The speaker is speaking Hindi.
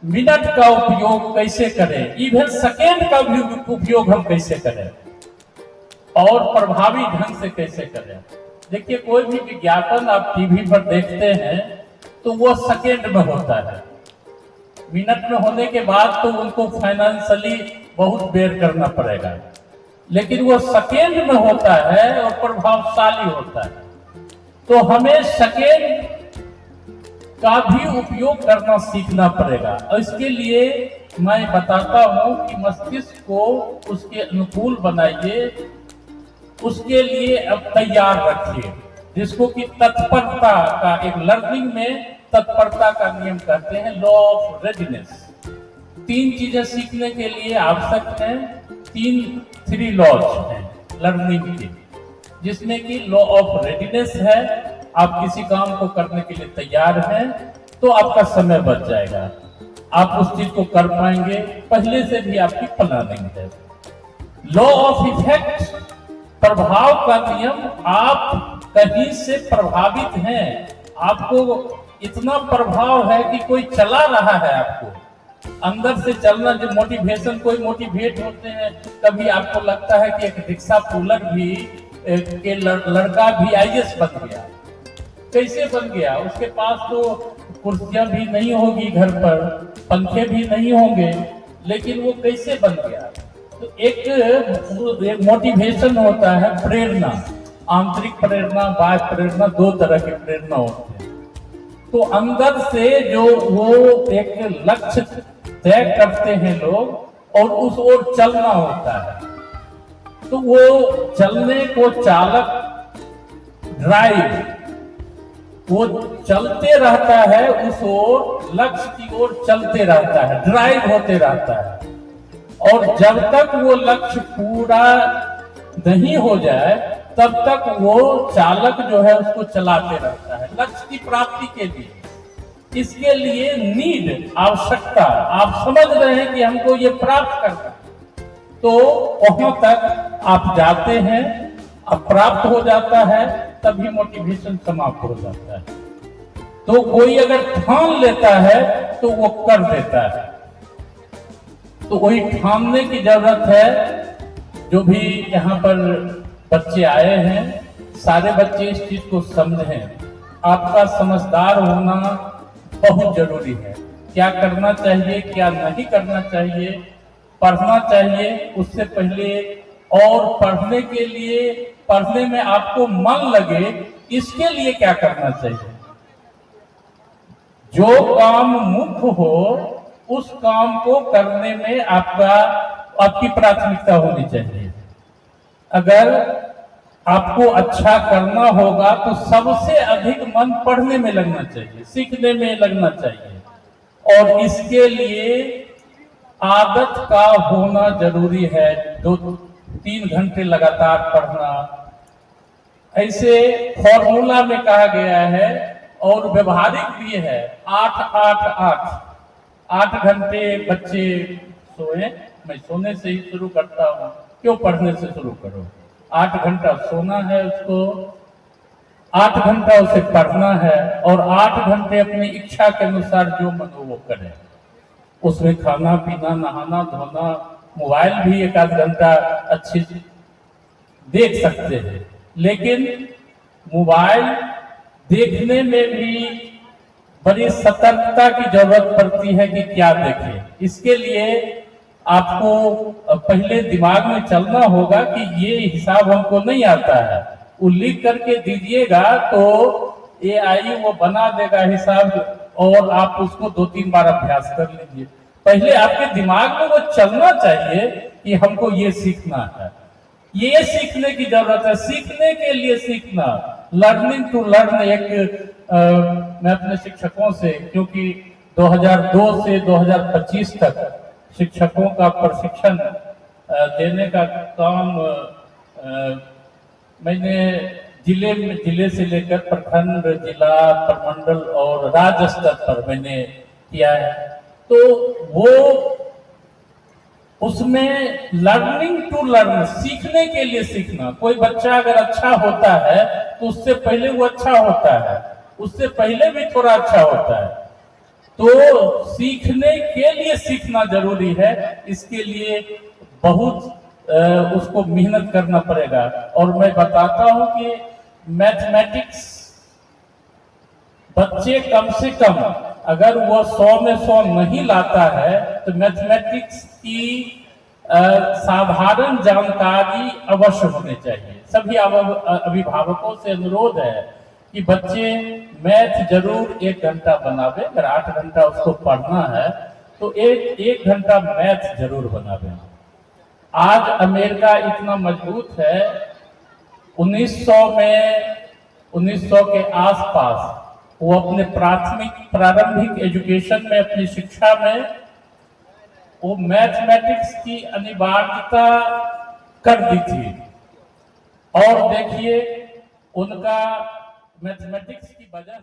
मिनट का उपयोग कैसे करें, इवन सेकेंड का भी उपयोग हम कैसे करें और प्रभावी ढंग से कैसे करें। देखिए, कोई भी विज्ञापन आप टीवी पर देखते हैं तो वो सेकेंड में होता है, मिनट में होने के बाद तो उनको फाइनेंशियली बहुत बेयर करना पड़ेगा, लेकिन वो सेकेंड में होता है और प्रभावशाली होता है। तो हमें सेकेंड का भी उपयोग करना सीखना पड़ेगा। और इसके लिए मैं बताता हूं कि मस्तिष्क को उसके अनुकूल बनाइए, उसके लिए अब तैयार रखिए, जिसको कि तत्परता का, एक लर्निंग में तत्परता का नियम कहते हैं, लॉ ऑफ रेडीनेस। 3 चीजें सीखने के लिए आवश्यक हैं, 3 लॉज हैं लर्निंग के, जिसमें कि लॉ ऑफ रेडीनेस है, आप किसी काम को करने के लिए तैयार हैं तो आपका समय बच जाएगा, आप उस चीज को कर पाएंगे, पहले से भी आपकी प्लानिंग है। लॉ ऑफ इफेक्ट, प्रभाव का नियम, आप कहीं से प्रभावित हैं, आपको इतना प्रभाव है कि कोई चला रहा है आपको, अंदर से चलना, जो मोटिवेशन, कोई मोटिवेट होते हैं, कभी आपको लगता है कि एक रिक्शा पुलर भी के लड़का भी आईएएस बन गया, कैसे बन गया? उसके पास तो कुर्सियां भी नहीं होगी घर पर, पंखे भी नहीं होंगे, लेकिन वो कैसे बन गया? तो एक मोटिवेशन होता है, प्रेरणा, आंतरिक प्रेरणा, बाह्य प्रेरणा, 2 तरह की प्रेरणा होती है। तो अंदर से जो वो एक लक्ष्य तय करते हैं लोग और उस ओर चलना होता है, तो वो चलने को चालक, ड्राइव, वो चलते रहता है, उस ओर, लक्ष्य की ओर चलते रहता है, ड्राइव होते रहता है। और जब तक वो लक्ष्य पूरा नहीं हो जाए तब तक वो चालक जो है उसको चलाते रहता है लक्ष्य की प्राप्ति के लिए। इसके लिए नीड, आवश्यकता, आप समझ रहे हैं कि हमको ये प्राप्त करना है, तो वहां तक आप जाते हैं, अब प्राप्त हो जाता है, तभी मोटिवेशन समाप्त हो जाता है। तो कोई अगर ठान लेता है तो वो कर देता है, तो वही ठानने की जरूरत है। जो भी यहाँ पर बच्चे आए हैं, सारे बच्चे इस चीज को समझें, आपका समझदार होना बहुत जरूरी है। क्या करना चाहिए, क्या नहीं करना चाहिए, पढ़ना चाहिए उससे पहले, और पढ़ने के लिए, पढ़ने में आपको मन लगे, इसके लिए क्या करना चाहिए। जो काम मुख्य हो उस काम को करने में आपकी प्राथमिकता होनी चाहिए। अगर आपको अच्छा करना होगा तो सबसे अधिक मन पढ़ने में लगना चाहिए, सीखने में लगना चाहिए, और इसके लिए आदत का होना जरूरी है। 2-3 घंटे लगातार पढ़ना, ऐसे फॉर्मूला में कहा गया है और व्यवहारिक भी है, 8 घंटे बच्चे सोए। मैं सोने से ही शुरू करता हूँ, क्यों पढ़ने से शुरू करो। 8 घंटा सोना है उसको, 8 घंटा उसे पढ़ना है, और 8 घंटे अपनी इच्छा के अनुसार जो मन हो वो करे। उसमें खाना पीना, नहाना धोना, मोबाइल भी 1-8 घंटा अच्छी देख सकते हैं, लेकिन मोबाइल देखने में भी बड़ी सतर्कता की जरूरत पड़ती है कि क्या देखें। इसके लिए आपको पहले दिमाग में चलना होगा कि ये हिसाब हमको नहीं आता है, वो लिख करके दीजिएगा तो AI वो बना देगा हिसाब, और आप उसको 2-3 बार अभ्यास कर लीजिए। पहले आपके दिमाग में वो चलना चाहिए कि हमको ये सीखना है, ये सीखने की जरूरत है। सीखने के लिए सीखना, लर्निंग टू लर्न। मैं अपने शिक्षकों से, क्योंकि 2002 से 2025 तक शिक्षकों का प्रशिक्षण देने का काम मैंने जिले से लेकर प्रखंड, जिला, प्रमंडल और राज्य स्तर पर मैंने किया है। तो वो उसमें लर्निंग टू लर्न, सीखने के लिए सीखना। कोई बच्चा अगर अच्छा होता है तो उससे पहले वो अच्छा होता है, उससे पहले भी थोड़ा अच्छा होता है। तो सीखने के लिए सीखना जरूरी है, इसके लिए बहुत उसको मेहनत करना पड़ेगा। और मैं बताता हूं कि मैथमेटिक्स बच्चे कम से कम अगर वो 100 में 100 नहीं लाता है तो मैथमेटिक्स की साधारण जानकारी अवश्य होनी चाहिए। सभी अभिभावकों से अनुरोध है कि बच्चे मैथ जरूर 1 घंटा बनावे। अगर 8 घंटा उसको पढ़ना है तो एक घंटा मैथ जरूर बनावे। आज अमेरिका इतना मजबूत है, 1900 के आसपास वो अपने प्रारंभिक एजुकेशन में, अपनी शिक्षा में वो मैथमेटिक्स की अनिवार्यता कर दी थी। और देखिए उनका मैथमेटिक्स की वजह